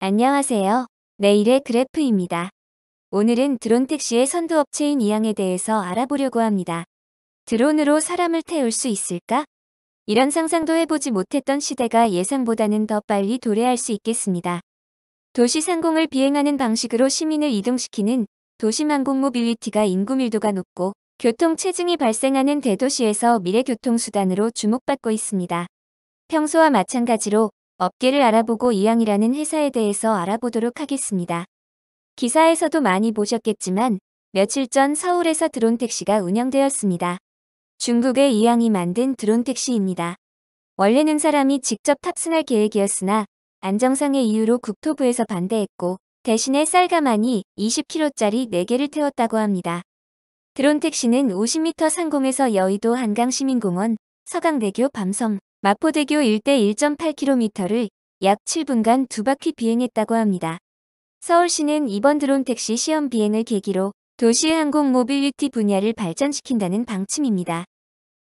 안녕하세요. 내일의 그래프입니다. 오늘은 드론 택시의 선두업체인 이항에 대해서 알아보려고 합니다. 드론으로 사람을 태울 수 있을까? 이런 상상도 해보지 못했던 시대가 예상보다는 더 빨리 도래할 수 있겠습니다. 도시 상공을 비행하는 방식으로 시민을 이동시키는 도심항공 모빌리티가 인구 밀도가 높고 교통 체증이 발생하는 대도시에서 미래 교통수단으로 주목받고 있습니다. 평소와 마찬가지로 업계를 알아보고 이항이라는 회사에 대해서 알아보도록 하겠습니다. 기사에서도 많이 보셨겠지만 며칠 전 서울에서 드론 택시가 운영되었습니다. 중국의 이항이 만든 드론 택시입니다. 원래는 사람이 직접 탑승할 계획이었으나 안정상의 이유로 국토부에서 반대했고 대신에 쌀가마니 20kg짜리 4개를 태웠다고 합니다. 드론 택시는 50m 상공에서 여의도 한강시민공원, 서강대교 밤섬, 마포대교 일대 1.8km를 약 7분간 2바퀴 비행했다고 합니다. 서울시는 이번 드론 택시 시험 비행을 계기로 도시 항공 모빌리티 분야를 발전시킨다는 방침입니다.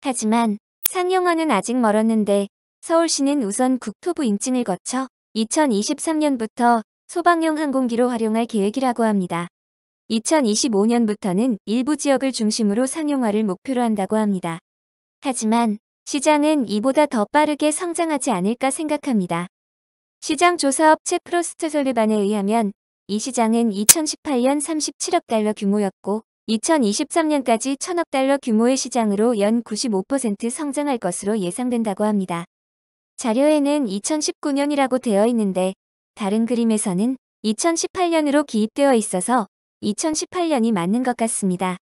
하지만 상용화는 아직 멀었는데 서울시는 우선 국토부 인증을 거쳐 2023년부터 소방용 항공기로 활용할 계획이라고 합니다. 2025년부터는 일부 지역을 중심으로 상용화를 목표로 한다고 합니다. 하지만 시장은 이보다 더 빠르게 성장하지 않을까 생각합니다. 시장 조사업체 프로스트솔르반에 의하면 이 시장은 2018년 37억 달러 규모였고 2023년까지 1000억 달러 규모의 시장으로 연 95% 성장할 것으로 예상된다고 합니다. 자료에는 2019년이라고 되어 있는데 다른 그림에서는 2018년으로 기입되어 있어서 2018년이 맞는 것 같습니다.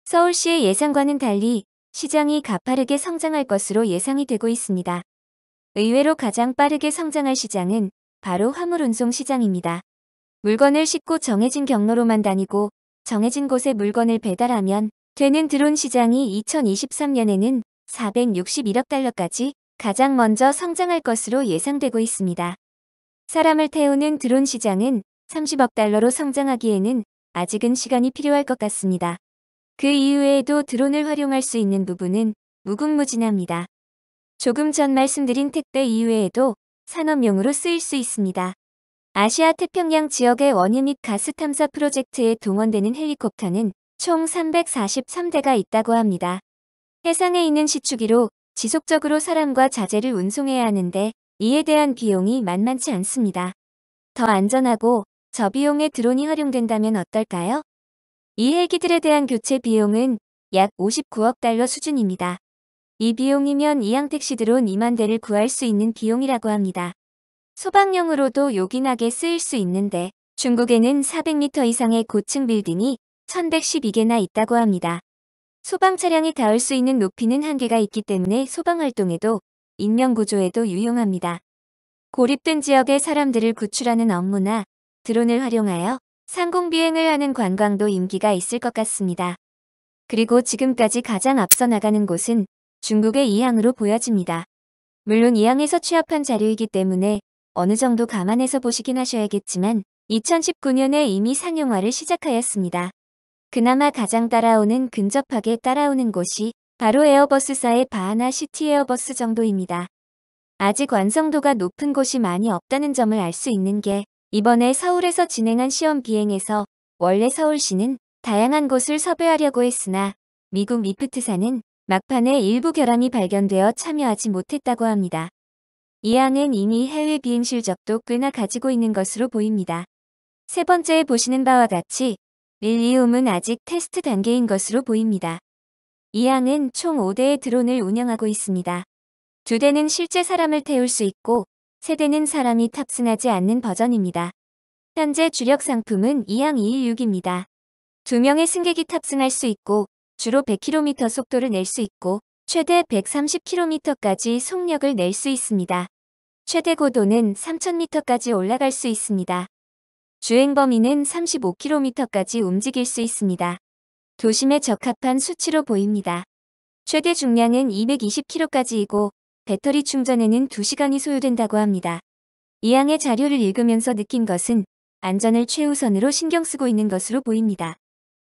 서울시의 예상과는 달리 시장이 가파르게 성장할 것으로 예상이 되고 있습니다. 의외로 가장 빠르게 성장할 시장은 바로 화물운송 시장입니다. 물건을 싣고 정해진 경로로만 다니고 정해진 곳에 물건을 배달하면 되는 드론 시장이 2023년에는 461억 달러까지 가장 먼저 성장할 것으로 예상되고 있습니다. 사람을 태우는 드론 시장은 30억 달러로 성장하기에는 아직은 시간이 필요할 것 같습니다. 그 이후에도 드론을 활용할 수 있는 부분은 무궁무진합니다. 조금 전 말씀드린 택배 이외에도 산업용으로 쓰일 수 있습니다. 아시아 태평양 지역의 원유 및 가스 탐사 프로젝트에 동원되는 헬리콥터는 총 343대가 있다고 합니다. 해상에 있는 시추기로 지속적으로 사람과 자재를 운송해야 하는데 이에 대한 비용이 만만치 않습니다. 더 안전하고 저비용의 드론이 활용된다면 어떨까요? 이 헬기들에 대한 교체 비용은 약 59억 달러 수준입니다. 이 비용이면 이항 택시 드론 2만 대를 구할 수 있는 비용이라고 합니다. 소방용으로도 요긴하게 쓰일 수 있는데 중국에는 400m 이상의 고층 빌딩이 1112개나 있다고 합니다. 소방 차량이 닿을 수 있는 높이는 한계가 있기 때문에 소방활동에도 인명구조에도 유용합니다. 고립된 지역의 사람들을 구출하는 업무나 드론을 활용하여 상공비행을 하는 관광도 인기가 있을 것 같습니다. 그리고 지금까지 가장 앞서 나가는 곳은 중국의 이항으로 보여집니다. 물론 이항에서 취합한 자료이기 때문에 어느 정도 감안해서 보시긴 하셔야겠지만 2019년에 이미 상용화를 시작하였습니다. 그나마 가장 근접하게 따라오는 곳이 바로 에어버스사의 바하나 시티 에어버스 정도입니다. 아직 완성도가 높은 곳이 많이 없다는 점을 알 수 있는 게 이번에 서울에서 진행한 시험 비행에서 원래 서울시는 다양한 곳을 섭외하려고 했으나 미국 미프트사는 막판에 일부 결함이 발견되어 참여하지 못했다고 합니다. 이항은 이미 해외 비행 실적도 꽤나 가지고 있는 것으로 보입니다. 세 번째에 보시는 바와 같이 릴리움은 아직 테스트 단계인 것으로 보입니다. 이항은 총 5대의 드론을 운영하고 있습니다. 2대는 실제 사람을 태울 수 있고 3대는 사람이 탑승하지 않는 버전입니다. 현재 주력 상품은 이항 216입니다. 2명의 승객이 탑승할 수 있고 주로 100km 속도를 낼 수 있고 최대 130km까지 속력을 낼 수 있습니다. 최대 고도는 3000m까지 올라갈 수 있습니다. 주행 범위는 35km까지 움직일 수 있습니다. 도심에 적합한 수치로 보입니다. 최대 중량은 220kg까지이고 배터리 충전에는 2시간이 소요된다고 합니다. 이항의 자료를 읽으면서 느낀 것은 안전을 최우선으로 신경 쓰고 있는 것으로 보입니다.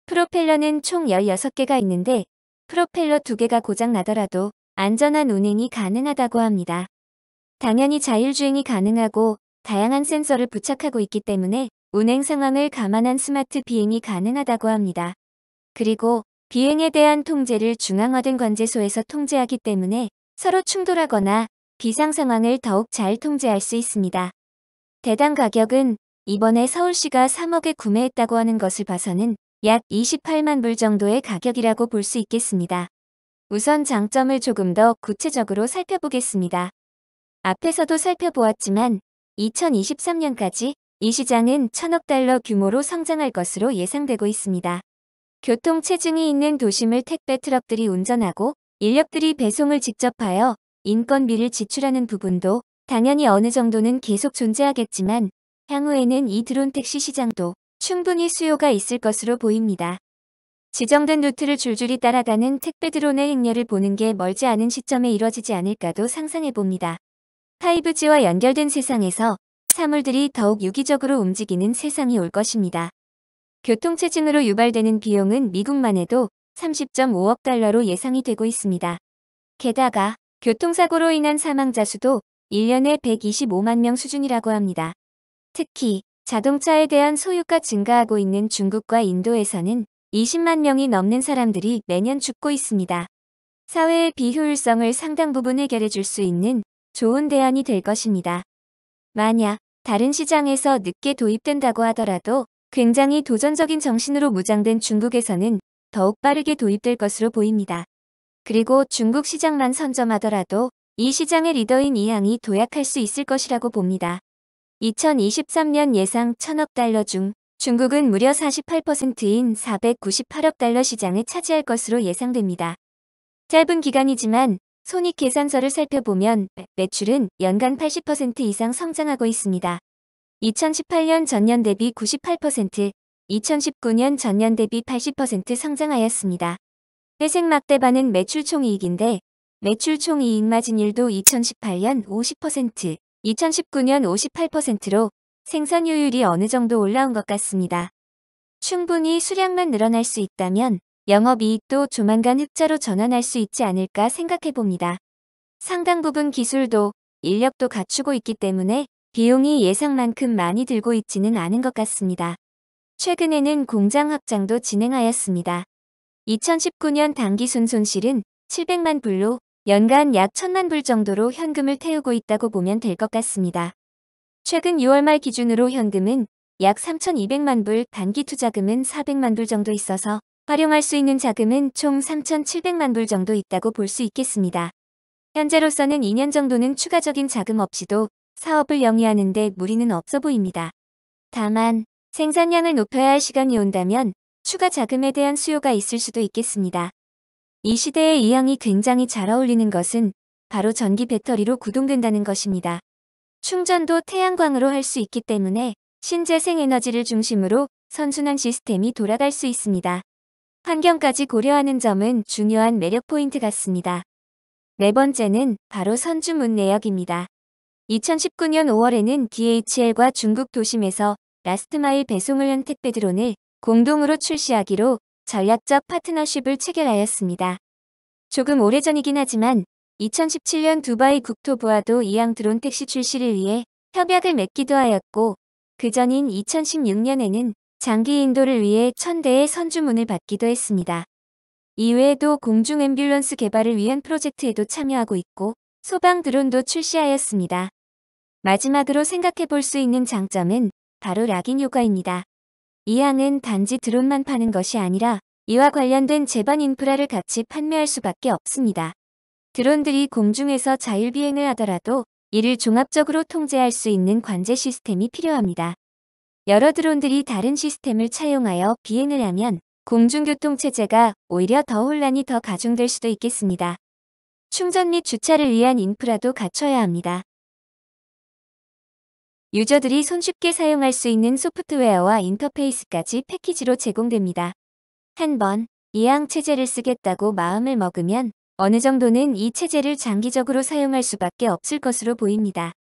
프로펠러는 총 16개가 있는데 프로펠러 2개가 고장 나더라도 안전한 운행이 가능하다고 합니다. 당연히 자율주행이 가능하고 다양한 센서를 부착하고 있기 때문에 운행 상황을 감안한 스마트 비행이 가능하다고 합니다. 그리고 비행에 대한 통제를 중앙화된 관제소에서 통제하기 때문에 서로 충돌하거나 비상 상황을 더욱 잘 통제할 수 있습니다. 대당 가격은 이번에 서울시가 3억에 구매했다고 하는 것을 봐서는 약 28만 불 정도의 가격이라고 볼 수 있겠습니다. 우선 장점을 조금 더 구체적으로 살펴보겠습니다. 앞에서도 살펴보았지만 2023년까지 이 시장은 1,000억 달러 규모로 성장할 것으로 예상되고 있습니다. 교통 체증이 있는 도심을 택배 트럭들이 운전하고 인력들이 배송을 직접 하여 인건비를 지출하는 부분도 당연히 어느 정도는 계속 존재하겠지만 향후에는 이 드론 택시 시장도 충분히 수요가 있을 것으로 보입니다. 지정된 루트를 줄줄이 따라가는 택배 드론의 행렬을 보는 게 멀지 않은 시점에 이뤄지지 않을까도 상상해봅니다. 5G와 연결된 세상에서 사물들이 더욱 유기적으로 움직이는 세상이 올 것입니다. 교통체증으로 유발되는 비용은 미국만 해도 30.5억 달러로 예상이 되고 있습니다. 게다가 교통사고로 인한 사망자 수도 1년에 125만 명 수준이라고 합니다. 특히 자동차에 대한 소유가 증가하고 있는 중국과 인도에서는 20만 명이 넘는 사람들이 매년 죽고 있습니다. 사회의 비효율성을 상당 부분 해결해 줄 수 있는 좋은 대안이 될 것입니다. 만약 다른 시장에서 늦게 도입된다고 하더라도 굉장히 도전적인 정신으로 무장된 중국에서는 더욱 빠르게 도입될 것으로 보입니다. 그리고 중국 시장만 선점하더라도 이 시장의 리더인 이항이 도약할 수 있을 것이라고 봅니다. 2023년 예상 1,000억 달러 중 중국은 무려 48%인 498억 달러 시장을 차지할 것으로 예상됩니다. 짧은 기간이지만 손익계산서를 살펴보면 매출은 연간 80% 이상 성장하고 있습니다. 2018년 전년 대비 98%, 2019년 전년 대비 80% 성장하였습니다. 회생 막대반은 매출 총이익인데 매출 총이익 마진율도 2018년 50%, 2019년 58%로 생산 효율이 어느 정도 올라온 것 같습니다. 충분히 수량만 늘어날 수 있다면 영업이익도 조만간 흑자로 전환할 수 있지 않을까 생각해봅니다. 상당 부분 기술도 인력도 갖추고 있기 때문에 비용이 예상만큼 많이 들고 있지는 않은 것 같습니다. 최근에는 공장 확장도 진행하였습니다. 2019년 당기순 손실은 700만 불로 연간 약 1,000만 불 정도로 현금을 태우고 있다고 보면 될 것 같습니다. 최근 6월 말 기준으로 현금은 약 3,200만 불, 단기 투자금은 400만 불 정도 있어서 활용할 수 있는 자금은 총 3,700만 불 정도 있다고 볼 수 있겠습니다. 현재로서는 2년 정도는 추가적인 자금 없이도 사업을 영위하는 데 무리는 없어 보입니다. 다만 생산량을 높여야 할 시간이 온다면 추가 자금에 대한 수요가 있을 수도 있겠습니다. 이 시대의 이항이 굉장히 잘 어울리는 것은 바로 전기 배터리로 구동된다는 것입니다. 충전도 태양광으로 할 수 있기 때문에 신재생 에너지를 중심으로 선순환 시스템이 돌아갈 수 있습니다. 환경까지 고려하는 점은 중요한 매력 포인트 같습니다. 네 번째는 바로 선주문 내역입니다. 2019년 5월에는 DHL과 중국 도심에서 라스트마일 배송을 한 택배 드론을 공동으로 출시하기로 전략적 파트너십을 체결하였습니다. 조금 오래전이긴 하지만 2017년 두바이 국토부와도 이항 드론 택시 출시를 위해 협약을 맺기도 하였고 그 전인 2016년에는 장기 인도를 위해 1,000대의 선주문을 받기도 했습니다. 이외에도 공중 앰뷸런스 개발을 위한 프로젝트에도 참여하고 있고 소방 드론도 출시하였습니다. 마지막으로 생각해 볼 수 있는 장점은 바로 락인 효과입니다. 이항은 단지 드론만 파는 것이 아니라 이와 관련된 제반 인프라를 같이 판매할 수밖에 없습니다. 드론들이 공중에서 자율비행을 하더라도 이를 종합적으로 통제할 수 있는 관제 시스템이 필요합니다. 여러 드론들이 다른 시스템을 차용하여 비행을 하면 공중교통체제가 오히려 혼란이 더 가중될 수도 있겠습니다. 충전 및 주차를 위한 인프라도 갖춰야 합니다. 유저들이 손쉽게 사용할 수 있는 소프트웨어와 인터페이스까지 패키지로 제공됩니다. 한번 이항 체제를 쓰겠다고 마음을 먹으면 어느 정도는 이 체제를 장기적으로 사용할 수밖에 없을 것으로 보입니다.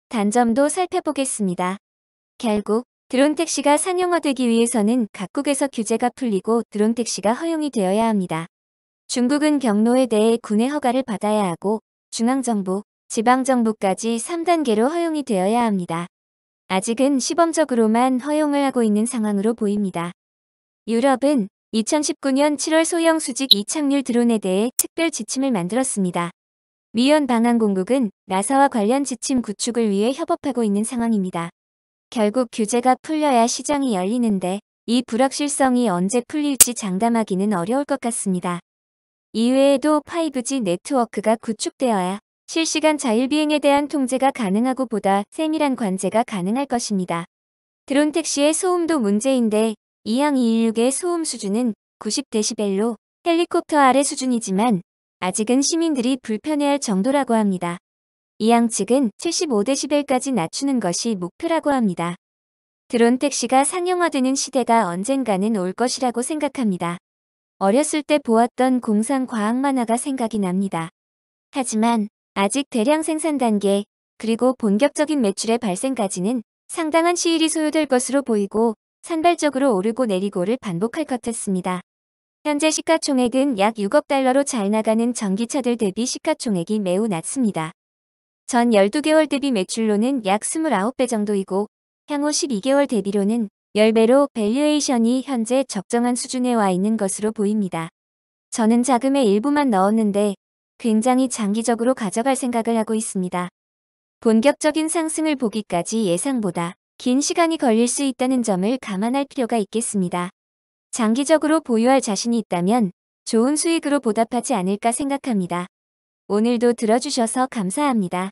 단점도 살펴보겠습니다. 결국 드론 택시가 상용화되기 위해서는 각국에서 규제가 풀리고 드론 택시가 허용이 되어야 합니다. 중국은 경로에 대해 군의 허가를 받아야 하고 중앙정부, 지방정부까지 3단계로 허용이 되어야 합니다. 아직은 시범적으로만 허용을 하고 있는 상황으로 보입니다. 유럽은 2019년 7월 소형 수직 이착륙 드론에 대해 특별 지침을 만들었습니다. 미연 방한공국은 나사와 관련 지침 구축을 위해 협업하고 있는 상황입니다. 결국 규제가 풀려야 시장이 열리는데 이 불확실성이 언제 풀릴지 장담하기는 어려울 것 같습니다. 이외에도 5G 네트워크가 구축되어야 실시간 자율비행에 대한 통제가 가능하고 보다 세밀한 관제가 가능할 것입니다. 드론 택시의 소음도 문제인데 이항 216의 소음 수준은 90dB로 헬리콥터 아래 수준이지만 아직은 시민들이 불편해할 정도라고 합니다. 이항 측은 75dB까지 낮추는 것이 목표라고 합니다. 드론 택시가 상용화되는 시대가 언젠가는 올 것이라고 생각합니다. 어렸을 때 보았던 공상 과학 만화가 생각이 납니다. 하지만 아직 대량 생산 단계 그리고 본격적인 매출의 발생까지는 상당한 시일이 소요될 것으로 보이고 산발적으로 오르고 내리고를 반복할 것 같습니다. 현재 시가총액은 약 6억 달러로 잘 나가는 전기차들 대비 시가총액이 매우 낮습니다. 전 12개월 대비 매출로는 약 29배 정도이고 향후 12개월 대비로는 10배로 밸류에이션이 현재 적정한 수준에 와 있는 것으로 보입니다. 저는 자금의 일부만 넣었는데 굉장히 장기적으로 가져갈 생각을 하고 있습니다. 본격적인 상승을 보기까지 예상보다 긴 시간이 걸릴 수 있다는 점을 감안할 필요가 있겠습니다. 장기적으로 보유할 자신이 있다면 좋은 수익으로 보답하지 않을까 생각합니다. 오늘도 들어주셔서 감사합니다.